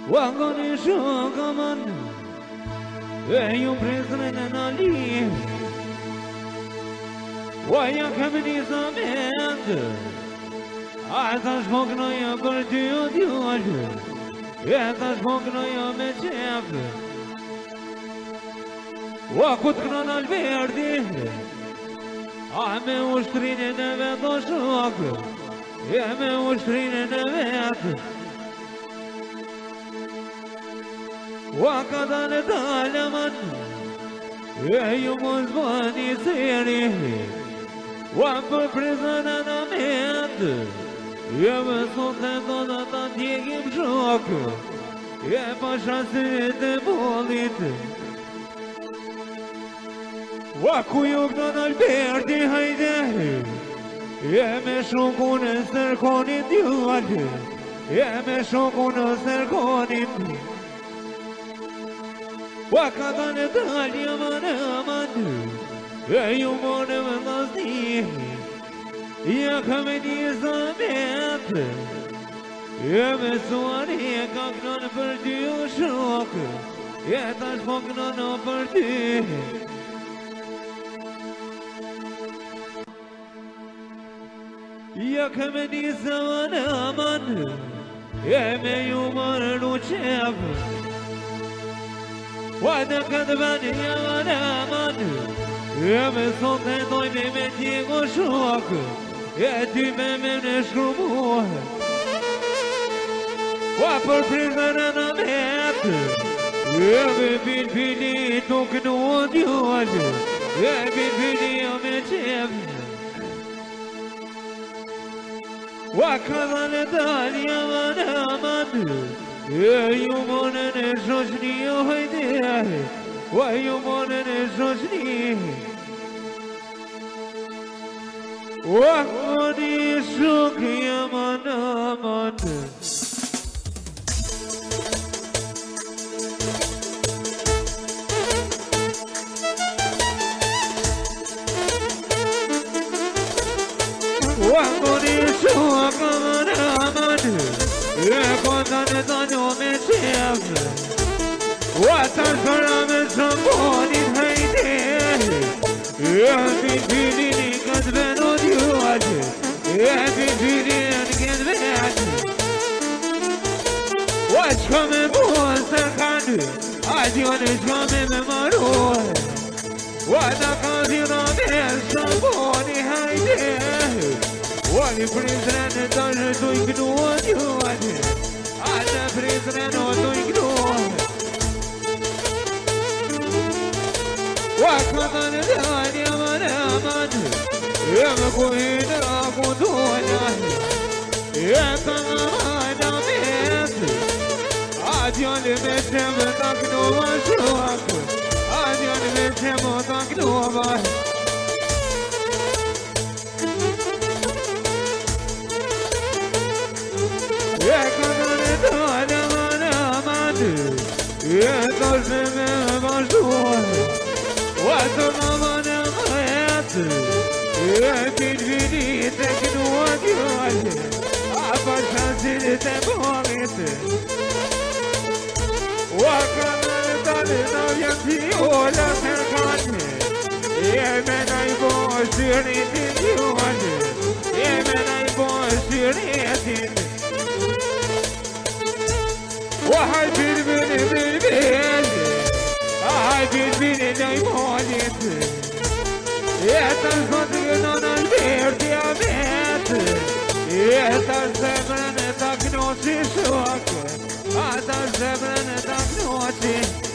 Wangoni shoka man ju prezren në ali Waja kemeni zament Ata shmoknoja për ty o djallë Ata shmoknoja me qepë Wa ku të kënon Alberti me ushtrinë në vetë o shokë me ushtrinë në vetë Wa ka dalë man ju mos bëni seri Wa për prezana në mendë me sot të dona ta tjekim shokë pa shasit e bolit Wa ku ju kënon Alberti hajde me shokun e sërkonit djallë me shokun e sërkonit Wa ka dalë dalja man ju mone më lasni ja ka me një zamet me suari ka kënon për ty o shokë tash po kënon për ty Ja ka me një zaman me ju marë në qepë Wa në këtë bani man me sot e dojnë me tjeko shokë ty me në shkrumohë Wa për prizën në metë me pili nuk në djallë pili me qepë Wa ka dalë dalja man ju mone në shoqni o hajde Wa ju mone në shoqni Wa koni shokja man Wa koni shokja man kontan danjo me qepë Wa ta shkara me shambonit hajde pili një këtë ven o djallë pili një këtë vetë Wa qka me buën së kanë djallë qka me marohë Wa ta ka zira me shambonit hajde Wa një prizren të shtu i kënua djallë Ata prizren o të i kënua Wa ka dalë dalja man me kujnë ku doja ka në metë djallë me qemë ta kënua shokë djallë me qemë ta kënua Tash me vazhdojë Wa të mamën e mëjetë pili të kënua djallë pa shansit e bolit Wa ka dalë dalja t'jolla përkane me najbo shiritin djallë me najbo shiritin Wa haj bilbili haj bilbili në i molit ta shkotë kënon Alberti a vetë ta zemrën e ta knoqi shokë ta zemrën e ta knoqi